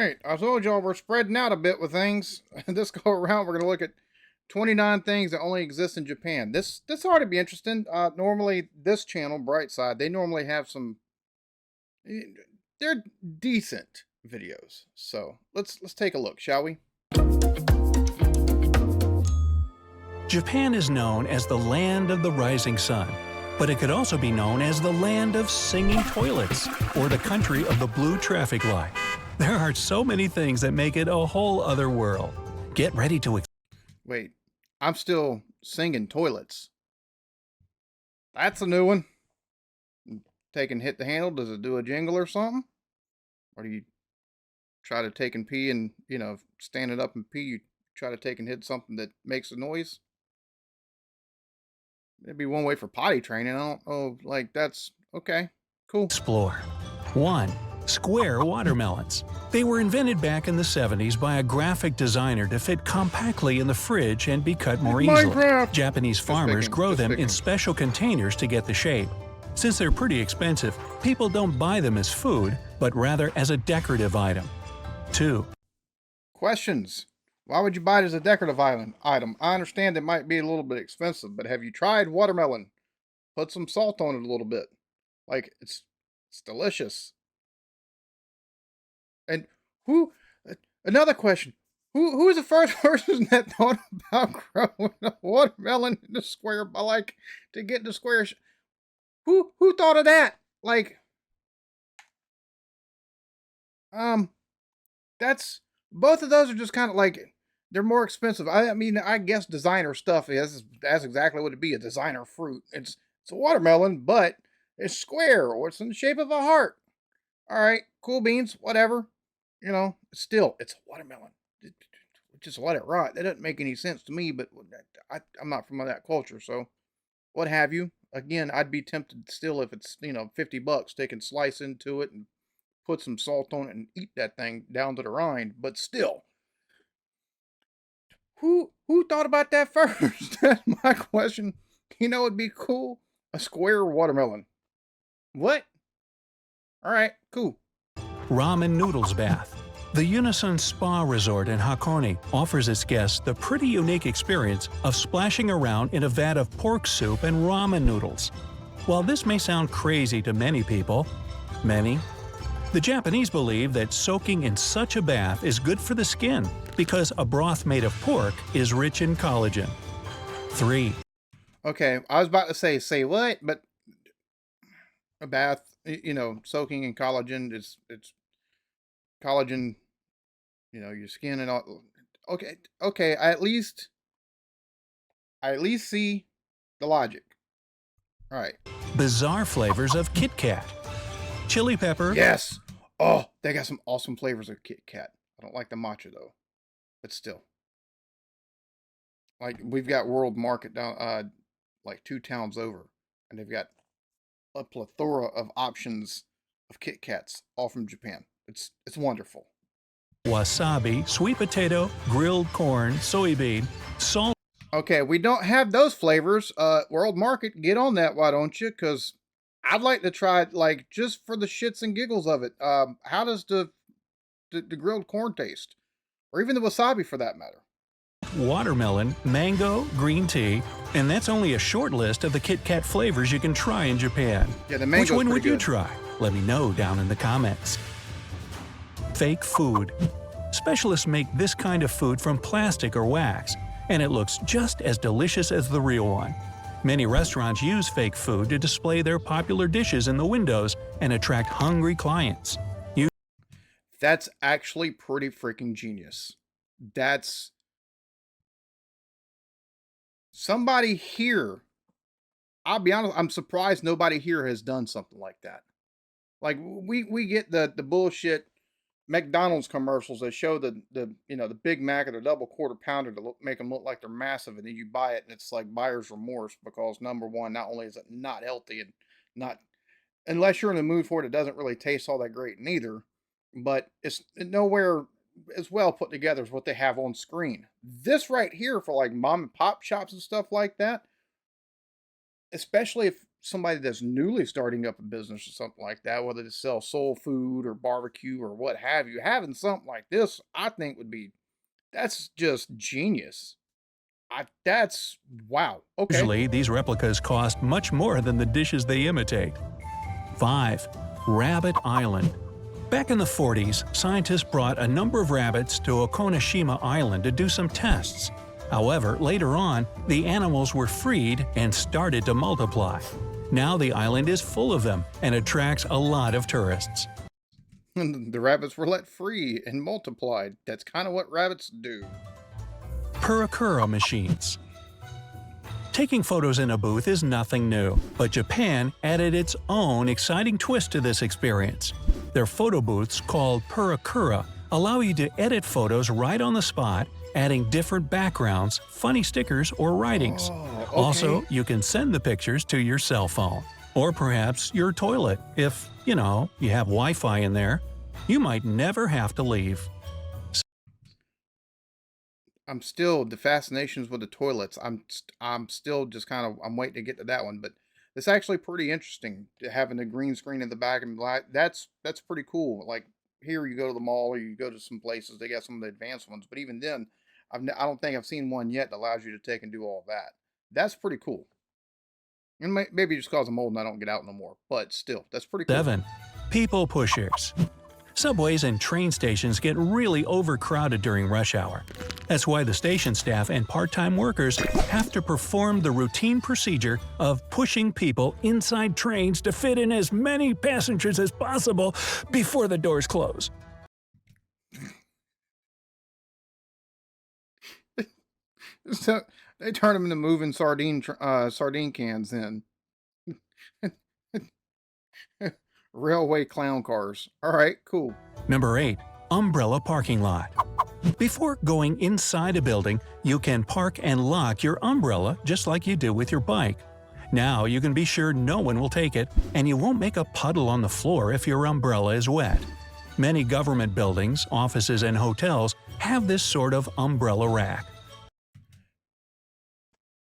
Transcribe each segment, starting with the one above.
right. I told y'all we're spreading out a bit with things. This go around, we're going to look at 29 things that only exist in Japan. This ought to be interesting. Normally, this channel, Brightside, they normally have some. eh, They're decent videos. So let's take a look, shall we? Japan is known as the land of the rising sun, but it could also be known as the land of singing toilets or the country of the blue traffic light. There are so many things that make it a whole other world. Get ready to Wait, I'm still singing toilets. That's a new one. Take and hit the handle. Does it do a jingle or something? Or do you try to take and pee and, standing up and pee, you try to take and hit something that makes a noise? It'd be one way for potty training. I don't know, that's okay. Cool. explore. 1. Square watermelons. They were invented back in the 70s by a graphic designer to fit compactly in the fridge and be cut more easily. Minecraft! Japanese farmers grow them in special containers to get the shape. Since they're pretty expensive, people don't buy them as food, but rather as a decorative item. 2. Questions. Why would you buy it as a decorative item? I understand it might be a little bit expensive, but have you tried watermelon? Put some salt on it a little bit. It's delicious. And who? Another question. Who was the first person that thought about growing a watermelon in the square, to get the square? Who thought of that? That's both of those are just kind of they're more expensive. I mean, I guess designer stuff that's exactly what it'd be, a designer fruit. It's a watermelon, but it's square or it's in the shape of a heart. All right, cool beans, whatever. Still, it's a watermelon. Just let it rot. That doesn't make any sense to me, but I'm not from that culture, so what have you. Again, I'd be tempted still if it's, $50, take and slice into it and put some salt on it and eat that thing down to the rind, but still. Who thought about that first? That's my question. It'd be cool. A square watermelon. What? All right, cool. Ramen noodles bath. The Unison Spa Resort in Hakone offers its guests the pretty unique experience of splashing around in a vat of pork soup and ramen noodles. While this may sound crazy to many people, the Japanese believe that soaking in such a bath is good for the skin because a broth made of pork is rich in collagen. 3. Okay, I was about to say what, but a bath, soaking in collagen, it's collagen, your skin and all. Okay, I at least see the logic. All right. Bizarre flavors of KitKat. Chili pepper. Yes. Oh, they got some awesome flavors of KitKat. I don't like the matcha though, but still. We've got World Market down, 2 towns over, and they've got a plethora of options of Kit Kats, all from Japan. It's wonderful. Wasabi, sweet potato, grilled corn, soybean, salt. Okay, we don't have those flavors. World Market, get on that, why don't you? Because I'd like to try it, just for the shits and giggles of it. How does the grilled corn taste? Or even the wasabi, for that matter. Watermelon, mango, green tea, and that's only a short list of the KitKat flavors you can try in Japan. Yeah, the mango's Which one would pretty you good. try? Let me know down in the comments. Fake food. Specialists make this kind of food from plastic or wax, and it looks just as delicious as the real one. Many restaurants use fake food to display their popular dishes in the windows and attract hungry clients. That's actually pretty freaking genius. That's somebody here. I'll be honest, I'm surprised nobody here has done something like that. We get the bullshit McDonald's commercials that show the Big Mac or the double quarter pounder to make them look like they're massive, and then you buy it and it's like buyer's remorse because number one, not only is it not healthy and not unless you're in the mood for it, it doesn't really taste all that great neither. But it's nowhere as well put together as what they have on screen. This right here for mom and pop shops and stuff like that, especially somebody that's newly starting up a business or something like that, whether to sell soul food or barbecue or what have you, having something like this, I think would be that's just genius. That's wow. Okay. Usually, these replicas cost much more than the dishes they imitate. 5. Rabbit Island. Back in the 40s, scientists brought a number of rabbits to Okonashima Island to do some tests. However, later on, the animals were freed and started to multiply. Now the island is full of them and attracts a lot of tourists. The rabbits were let free and multiplied. That's kind of what rabbits do. Purakura machines. Taking photos in a booth is nothing new, but Japan added its own exciting twist to this experience. Their photo booths, called Purakura, allow you to edit photos right on the spot, adding different backgrounds, funny stickers, or writings. Oh, okay. Also, you can send the pictures to your cell phone. Or perhaps your toilet, if, you have Wi-Fi in there. You might never have to leave. I'm still the fascinations with the toilets. I'm still just kind of I'm waiting to get to that one, but it's actually pretty interesting to having a green screen in the back and black. That's pretty cool. Like here, you go to the mall or you go to some places, they got some of the advanced ones, but even then, I don't think I've seen one yet that allows you to take and do all that. That's pretty cool. And maybe just cause I'm old and I don't get out no more, but still, that's pretty cool. 7. People pushers. Subways and train stations get really overcrowded during rush hour. That's why the station staff and part-time workers have to perform the routine procedure of pushing people inside trains to fit in as many passengers as possible before the doors close. So they turn them into moving sardine cans then. Railway clown cars. All right, cool. Number 8. Umbrella parking lot. Before going inside a building, you can park and lock your umbrella just like you do with your bike. Now you can be sure no one will take it, and you won't make a puddle on the floor if your umbrella is wet. Many government buildings, offices, and hotels have this sort of umbrella rack.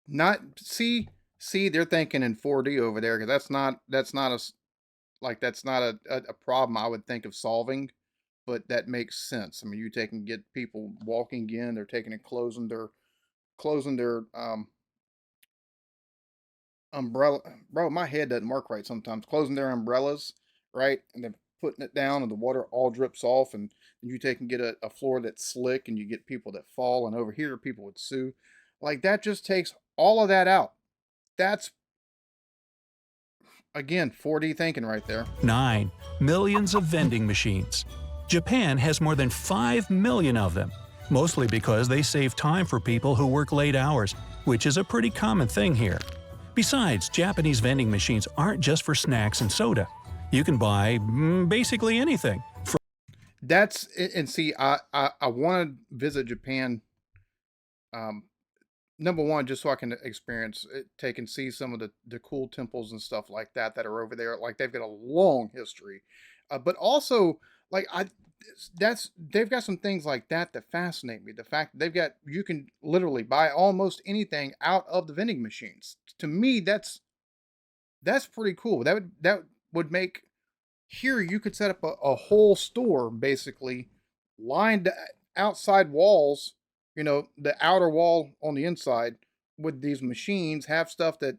Not see, they're thinking in 4D over there because that's not a problem I would think of solving, but that makes sense. I mean, you take and get people walking in, they're taking and closing their umbrella. Bro, my head doesn't work right sometimes. Closing their umbrellas, right, and then putting it down, and the water all drips off, and you take and get a floor that's slick, and you get people that fall, and over here people would sue. Like that just takes all of that out. That's again 4D thinking right there. 9. Millions of vending machines. Japan has more than 5 million of them, mostly because they save time for people who work late hours, which is a pretty common thing here. Besides, Japanese vending machines aren't just for snacks and soda. You can buy basically anything. That's and see, I want to visit Japan. Number one, just so I can experience it, take and see some of the cool temples and stuff like that are over there. Like they've got a long history, but also like they've got some things like that that fascinate me. The fact that you can literally buy almost anything out of the vending machines. To me, that's pretty cool. That would make here you could set up a whole store basically lined outside walls, the outer wall on the inside with these machines, have stuff that,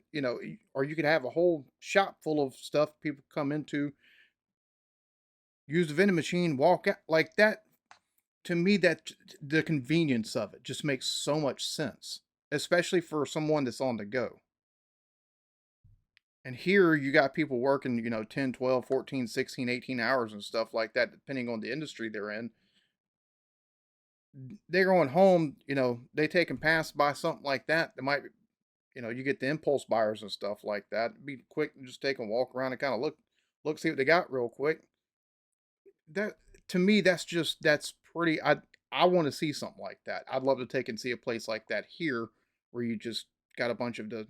or you could have a whole shop full of stuff people come into, use the vending machine, walk out like that. To me, that the convenience of it just makes so much sense, especially for someone that's on the go. And here you got people working, 10, 12, 14, 16, 18 hours and stuff like that, depending on the industry they're in. They're going home, they take and pass by something like that. They might, you get the impulse buyers and stuff like that. Be quick and just take and walk around and kind of look, see what they got real quick. That to me, that's pretty. I want to see something like that. I'd love to take and see a place like that here, where you just got a bunch of the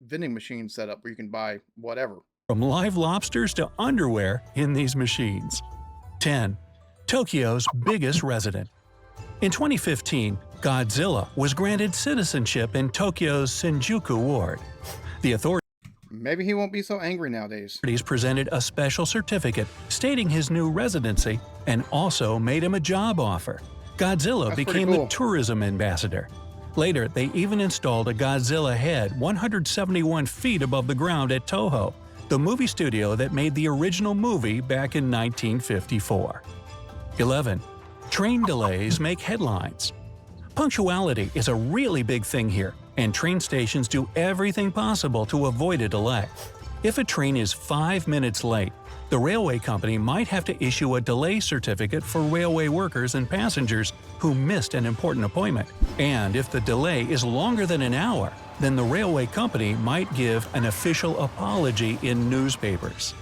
vending machines set up where you can buy whatever. From live lobsters to underwear in these machines. 10. Tokyo's biggest resident. In 2015, Godzilla was granted citizenship in Tokyo's Shinjuku ward. The authorities Maybe he won't be so angry nowadays. He's presented a special certificate stating his new residency and also made him a job offer. Godzilla That's pretty became the cool. tourism ambassador. Later, they even installed a Godzilla head 171 feet above the ground at Toho, the movie studio that made the original movie back in 1954. 11. Train delays make headlines. Punctuality is a really big thing here, and train stations do everything possible to avoid a delay. If a train is 5 minutes late, the railway company might have to issue a delay certificate for railway workers and passengers who missed an important appointment. And if the delay is longer than an hour, then the railway company might give an official apology in newspapers.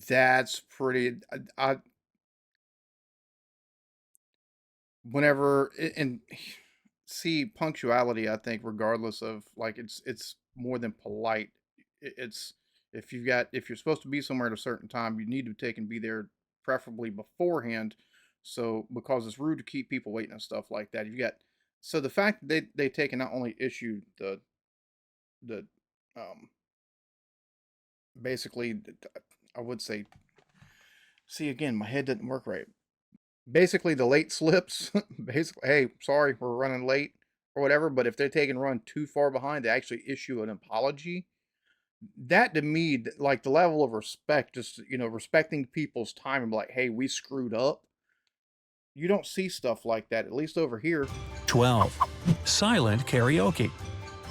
That's pretty. Whenever and see punctuality, I think regardless of like it's more than polite. It's if you're supposed to be somewhere at a certain time, you need to take and be there preferably beforehand. So because it's rude to keep people waiting and stuff like that. You got so the fact that they take and not only issue the basically I would say see again my head didn't work right. Basically the late slips. Basically, hey, sorry, we're running late or whatever. But if they take and run too far behind, they actually issue an apology. That to me, like the level of respect, just respecting people's time and be like, hey, we screwed up. You don't see stuff like that, at least over here. 12. Silent karaoke.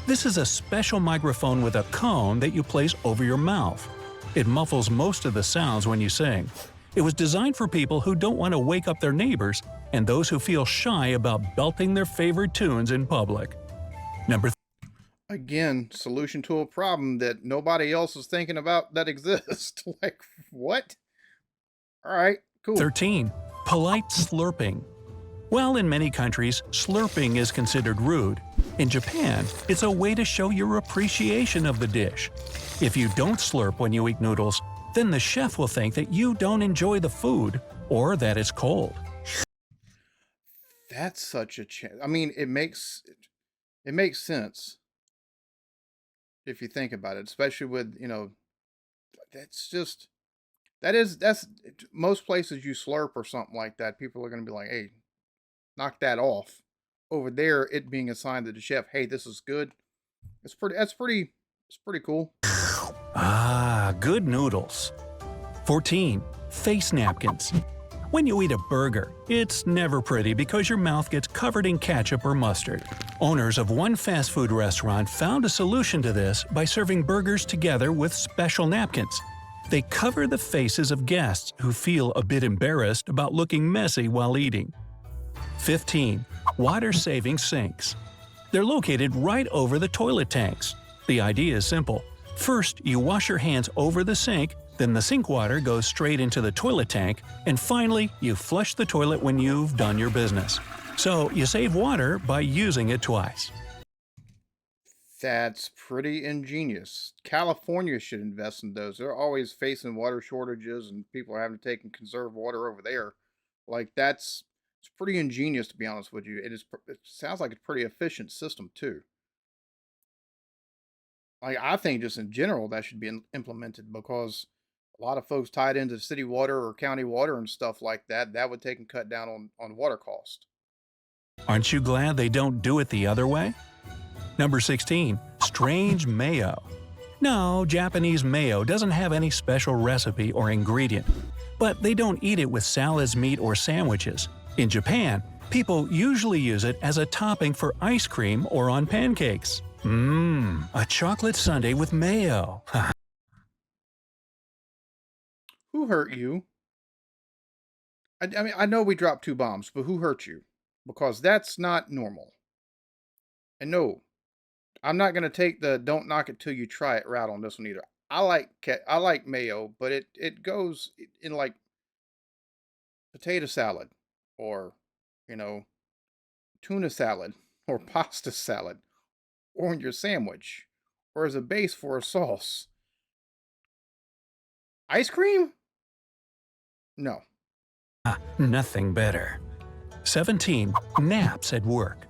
This is a special microphone with a cone that you place over your mouth. It muffles most of the sounds when you sing. It was designed for people who don't want to wake up their neighbors and those who feel shy about belting their favorite tunes in public. Number Again, solution to a problem that nobody else is thinking about that exists. Like, what? All right, cool. 13. Polite slurping. While in many countries, slurping is considered rude, in Japan, it's a way to show your appreciation of the dish. If you don't slurp when you eat noodles, then the chef will think that you don't enjoy the food or that it's cold. That's such a chance. I mean, it makes sense if you think about it, especially with that's just that's most places you slurp or something like that. People are going to be like, hey, knock that off. Over there, it being assigned to the chef, hey, this is good. It's pretty cool. Ah, good noodles. 14. Face napkins. When you eat a burger, it's never pretty because your mouth gets covered in ketchup or mustard. Owners of one fast food restaurant found a solution to this by serving burgers together with special napkins. They cover the faces of guests who feel a bit embarrassed about looking messy while eating. 15. Water-saving sinks. They're located right over the toilet tanks. The idea is simple. First, you wash your hands over the sink, then the sink water goes straight into the toilet tank, and finally, you flush the toilet when you've done your business. So you save water by using it twice. That's pretty ingenious. California should invest in those. They're always facing water shortages and people are having to take and conserve water over there. Like it's pretty ingenious to be honest with you. It sounds like a pretty efficient system too. Like I think just in general that should be implemented because a lot of folks tied into city water or county water and stuff like that, that would take and cut down on water cost. Aren't you glad they don't do it the other way? Number 16. Strange mayo. No, Japanese mayo doesn't have any special recipe or ingredient. But they don't eat it with salads, meat, or sandwiches. In Japan, people usually use it as a topping for ice cream or on pancakes. A chocolate sundae with mayo. Who hurt you? I mean, I know we dropped two bombs, but who hurt you? Because that's not normal. And no, I'm not gonna take the "don't knock it till you try it" route on this one either. I like mayo, but it goes in like potato salad, or you know tuna salad, or pasta salad, or in your sandwich, or as a base for a sauce. Ice cream? No. Nothing better. 17. Naps at work.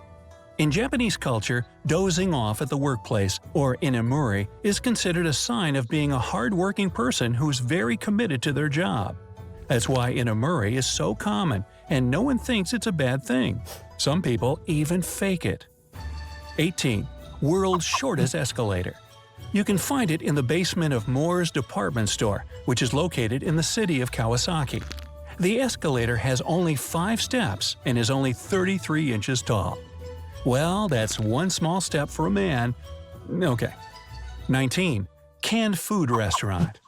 In Japanese culture, dozing off at the workplace, or inamuri, is considered a sign of being a hard-working person who's very committed to their job. That's why inamuri is so common, and no one thinks it's a bad thing. Some people even fake it. 18. World's shortest escalator. You can find it in the basement of Moore's department store, which is located in the city of Kawasaki. The escalator has only 5 steps and is only 33 inches tall. Well, that's one small step for a man. Okay. 19. Canned food restaurant.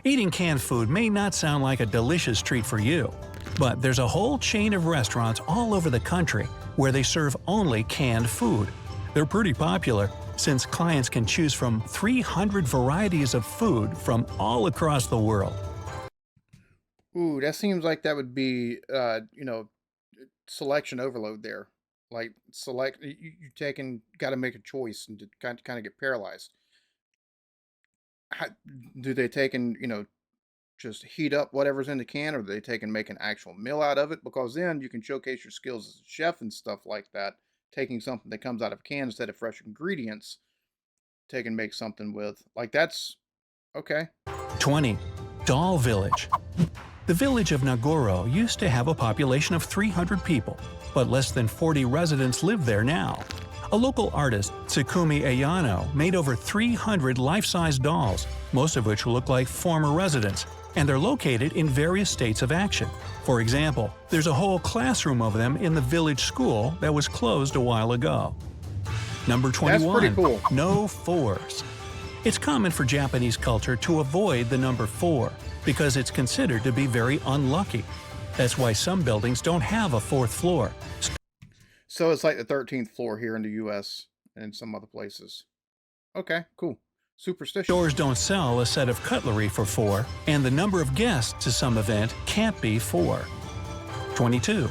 Eating canned food may not sound like a delicious treat for you, but there's a whole chain of restaurants all over the country where they serve only canned food. They're pretty popular since clients can choose from 300 varieties of food from all across the world. Ooh, that seems like that would be, selection overload there. Like select, you taking, got to make a choice and to kind of get paralyzed. How, do they take and just heat up whatever's in the can, or do they take and make an actual meal out of it? Because then you can showcase your skills as a chef and stuff like that. Taking something that comes out of a can instead of fresh ingredients, take and make something with like that's okay. 20. Doll Village. The village of Nagoro used to have a population of 300 people, but less than 40 residents live there now. A local artist, Tsukumi Ayano, made over 300 life-size dolls, most of which look like former residents, and they're located in various states of action. For example, there's a whole classroom of them in the village school that was closed a while ago. Number 21. That's pretty cool. No 4s. It's common for Japanese culture to avoid the number 4 because it's considered to be very unlucky. That's why some buildings don't have a 4th floor. So it's like the 13th floor here in the U.S. and in some other places. Okay, cool. Superstition. Stores don't sell a set of cutlery for 4, and the number of guests to some event can't be 4. 22.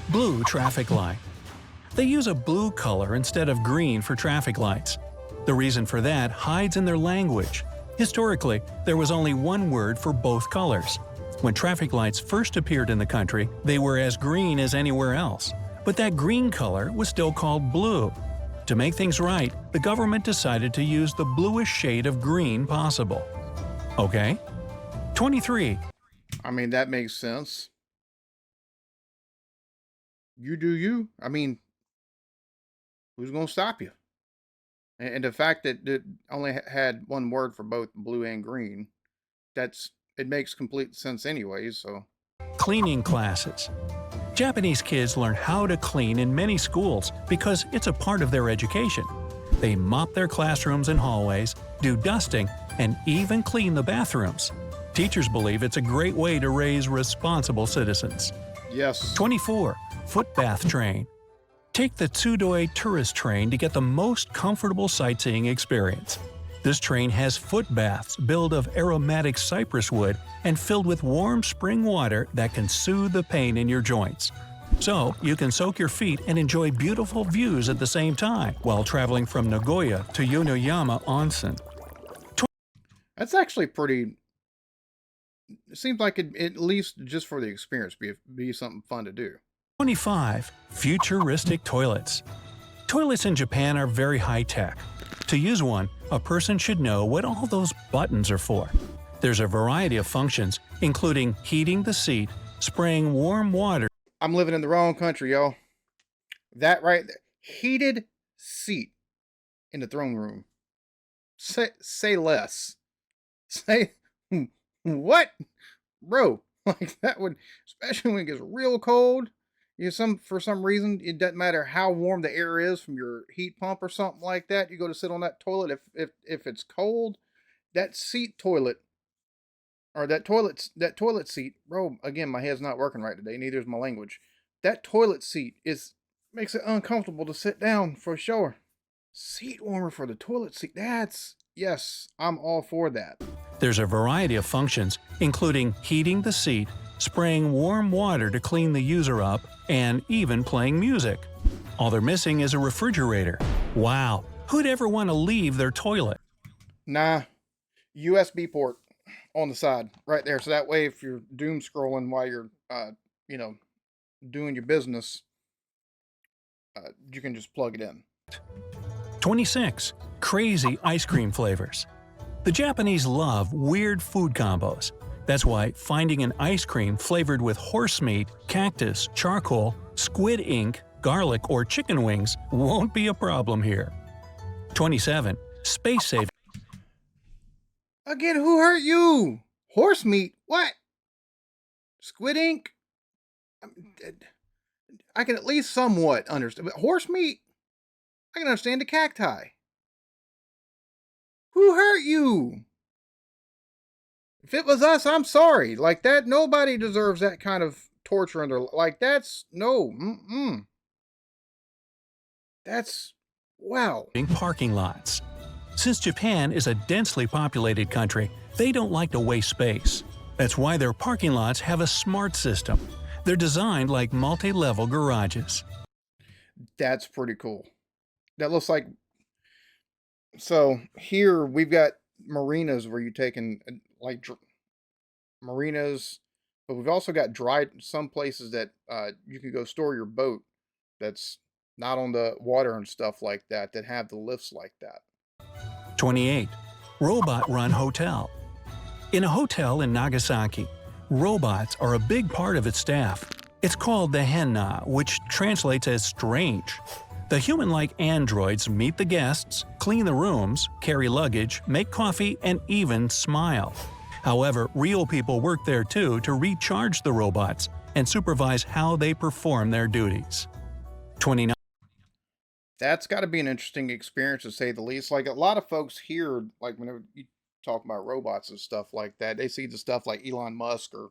Blue traffic light. They use a blue color instead of green for traffic lights. The reason for that hides in their language. Historically, there was only one word for both colors. When traffic lights first appeared in the country, they were as green as anywhere else. But that green color was still called blue. To make things right, the government decided to use the bluest shade of green possible. Okay? 23. I mean, that makes sense. You do you. I mean, who's going to stop you? And the fact that it only had one word for both blue and green, it makes complete sense anyways, so. Cleaning classes. Japanese kids learn how to clean in many schools because it's a part of their education. They mop their classrooms and hallways, do dusting, and even clean the bathrooms. Teachers believe it's a great way to raise responsible citizens. Yes. 24. Foot bath train. Take the Tsudoi tourist train to get the most comfortable sightseeing experience. This train has foot baths built of aromatic cypress wood and filled with warm spring water that can soothe the pain in your joints. So, you can soak your feet and enjoy beautiful views at the same time while traveling from Nagoya to Yonoyama Onsen. That's actually pretty. It seems like it, at least just for the experience, be something fun to do. 25. Futuristic toilets. Toilets in Japan are very high-tech. To use one, a person should know what all those buttons are for. There's a variety of functions, including heating the seat, spraying warm water. I'm living in the wrong country, y'all. That right there. Heated seat in the throne room. Say less. Say what? Bro, like that would, especially when it gets real cold. For some reason, it doesn't matter how warm the air is from your heat pump or something like that. You go to sit on that toilet. If it's cold, that seat toilet or that toilet seat, bro. Again, my head's not working right today. Neither is my language. That toilet seat makes it uncomfortable to sit down for sure. Seat warmer for the toilet seat. Yes, I'm all for that. There's a variety of functions, including heating the seat, spraying warm water to clean the user up, and even playing music. All they're missing is a refrigerator. Wow, who'd ever want to leave their toilet? Nah, USB port on the side right there. So that way, if you're doom scrolling while you're, doing your business, You can just plug it in. 26. Crazy ice cream flavors. The Japanese love weird food combos. That's why finding an ice cream flavored with horse meat, cactus, charcoal, squid ink, garlic, or chicken wings won't be a problem here. 27. Space saving. Again, who hurt you? Horse meat? What? Squid ink? I can at least somewhat understand. But horse meat? I can understand the cacti. Who hurt you? If it was us, I'm sorry. Like that, nobody deserves that kind of torture in their like. That's no. That's wow. Parking lots. Since Japan is a densely populated country, they don't like to waste space. That's why their parking lots have a smart system. They're designed like multi-level garages. That's pretty cool. That looks like so. Here we've got marinas where you taking like marinas, but we've also got some places that you can go store your boat. That's not on the water and stuff like that. That have the lifts like that. 28. Robot-run hotel. In a hotel in Nagasaki, robots are a big part of its staff. It's called the henna, which translates as strange. The human-like androids meet the guests, clean the rooms, carry luggage, make coffee, and even smile. However, real people work there too to recharge the robots and supervise how they perform their duties. 29. That's got to be an interesting experience to say the least. Like a lot of folks here, like whenever you talk about robots and stuff like that, they see the stuff like Elon Musk or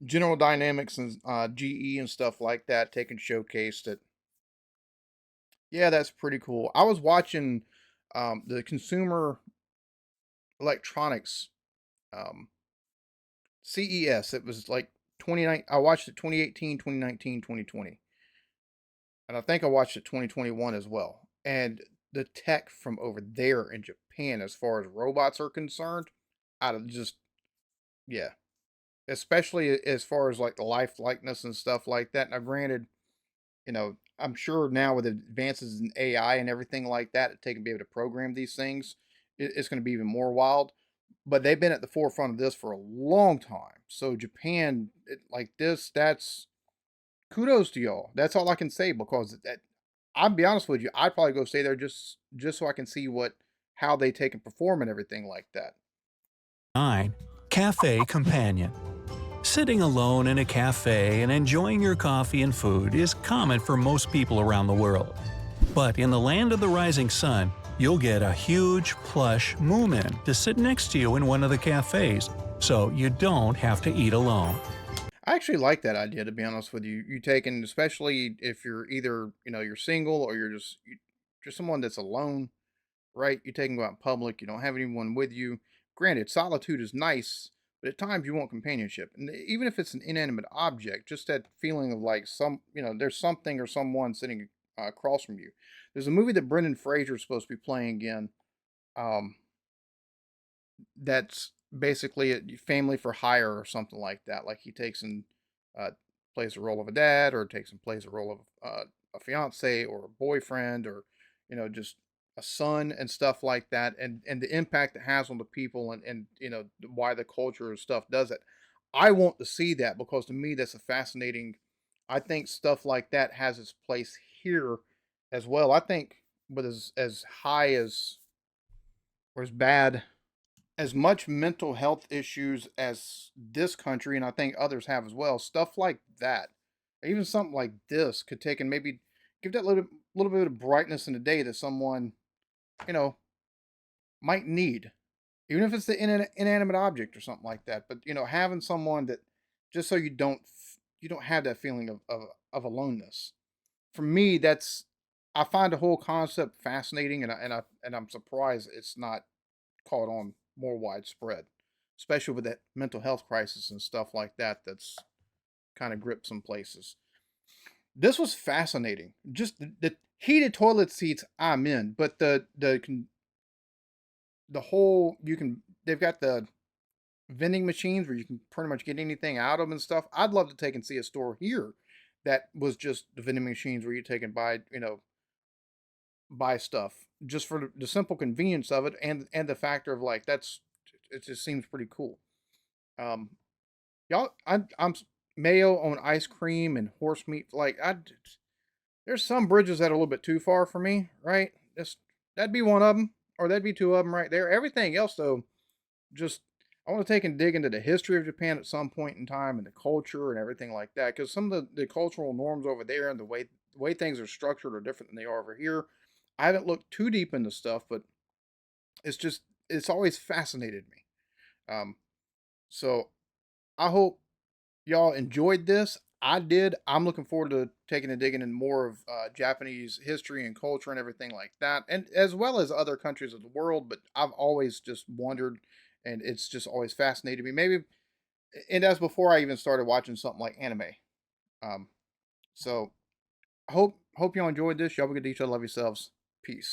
General Dynamics and GE and stuff like that taking showcased it. Yeah, that's pretty cool. I was watching the Consumer Electronics um, CES. It was like 29. I watched it 2018, 2019, 2020. And I think I watched it 2021 as well. And the tech from over there in Japan, as far as robots are concerned, out of just yeah, especially as far as like the life likeness and stuff like that. Now, granted, I'm sure now with advances in AI and everything like that, they can be able to program these things. It's going to be even more wild. But they've been at the forefront of this for a long time. So Japan, like this, that's kudos to y'all. That's all I can say because I'll be honest with you, I'd probably go stay there just so I can see how they take and perform and everything like that. 9. Cafe Companion. Sitting alone in a cafe and enjoying your coffee and food is common for most people around the world. But in the land of the rising sun, you'll get a huge, plush Moomin to sit next to you in one of the cafes, so you don't have to eat alone. I actually like that idea, to be honest with you. You taking, especially if you're either you're single or just someone that's alone, right? You take and go out in public. You don't have anyone with you. Granted, solitude is nice, but at times you want companionship, and even if it's an inanimate object, just that feeling of like there's something or someone sitting across from you. There's a movie that Brendan Fraser is supposed to be playing again. Um, that's basically a family for hire or something like that. Like he takes and uh, plays the role of a dad, or takes and plays the role of a fiance or a boyfriend, or just a son and stuff like that, and the impact it has on the people, and why the culture and stuff does it. I want to see that because to me that's a fascinating. I think stuff like that has its place here as well. I think with as high as or as bad as much mental health issues as this country, and I think others have as well, stuff like that, even something like this could take and maybe give that little bit of brightness in the day that someone, you know, might need, even if it's the inanimate object or something like that. But having someone that just so you don't have that feeling of aloneness. For me, I find the whole concept fascinating, and I'm surprised it's not caught on more widespread, especially with that mental health crisis and stuff like that. That's kind of gripped some places. This was fascinating. Just the heated toilet seats, I'm in, but the whole they've got the vending machines where you can pretty much get anything out of them and stuff. I'd love to take and see a store here that was just the vending machines where you take and buy, buy stuff just for the simple convenience of it, and the factor of like that's it just seems pretty cool. Um, y'all, I'm mayo on ice cream and horse meat. Like there's some bridges that are a little bit too far for me, right? Just that'd be one of them, or that'd be two of them right there. Everything else though, just I want to take and dig into the history of Japan at some point in time and the culture and everything like that. Because some of the cultural norms over there and the way things are structured are different than they are over here. I haven't looked too deep into stuff, but it's just it's always fascinated me. Um, so I hope y'all enjoyed this. I did. I'm looking forward to taking and digging in more of Japanese history and culture and everything like that, and as well as other countries of the world. But I've always just wondered, and it's just always fascinated me. Maybe, and that's before I even started watching something like anime. Um, so hope y'all enjoyed this. Y'all be good to each other. Love yourselves. Peace.